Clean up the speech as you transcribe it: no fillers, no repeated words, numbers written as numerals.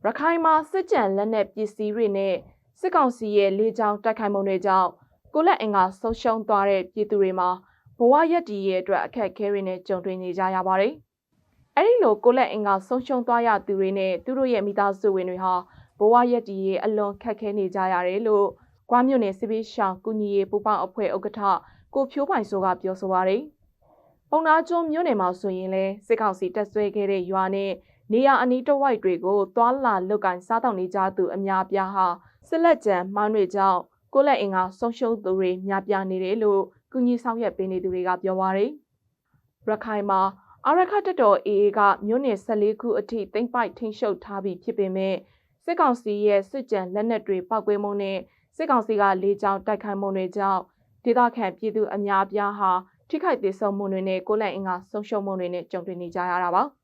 ရခိုင်မှာစစ်ကြံလက်နက်ပစ္စည်းတွေနဲ့စစ်ကောင်စီရဲ့လေကြောင်းတိုက်ခိုက်မှုတွေကြောင့်ကိုလက်အင်္ဂါဆုံးရှုံးသွားတဲ့ပြည်သူတွေမှာဘဝရက်တည်ရဲ့အတွက်အခက်အခဲတွေနဲ့ကြုံတွေ့နေကြရပါတယ်။အဲဒီလိုကိုလက်အင်္ဂါဆုံးရှုံးသွားရသူတွေနဲ့သူတို့ရဲ့မိသားစုဝင်တွေဟာဘဝရက်တည်ရဲ့အလွန်ခက်ခဲနေကြရတယ်လို့ကွာမြို့နယ်စစ်ပေးရှောင်းကုညီရေးပူပေါင်းအဖွဲ့ဥက္ကဋ္ဌကိုဖြိုးပိုင်စိုးကပြောဆိုပါတယ်။ပုံနာကျွန်းမြို့နယ်မှာဆိုရင်လဲစစ်ကောင်စီတပ်ဆွဲခဲ့တဲ့ရွာနဲ့နေရအနီးတစ်ဝိုက်တွေကိုသွာလာလုတ်ကန်စားတောက်နေကြသူအများပြားဟာစစ်လက်ကျန်မှန်းတွေကြောင့်ကိုလက်အင်္ဂါဆုံးရှုံးသူတွေများပြားနေတယ်လို့ကုညီဆောင်ရွက်ပေးနေသူတွေကပြောပါတယ်။ရခိုင်မှာအာရခတပ်တော် AA ကမြို့နယ်14ခုအထိသိမ်းပိုက်ထိန်းချုပ်ထားပြီးဖြစ်ပေမဲ့စစ်ကောင်စီရဲ့စစ်ကြံလက်နက်တွေပောက်ကွဲမှုနဲ့စစ်ကောင်စီကလေကြောင်းတိုက်ခိုက်မှုတွေကြောင့်ဒေသခံပြည်သူအများပြားဟာထိခိုက်ဒေဆုံးမှုတွေနဲ့ကိုလက်အင်္ဂါဆုံးရှုံးမှုတွေနဲ့ကြုံတွေ့နေကြရတာပါ။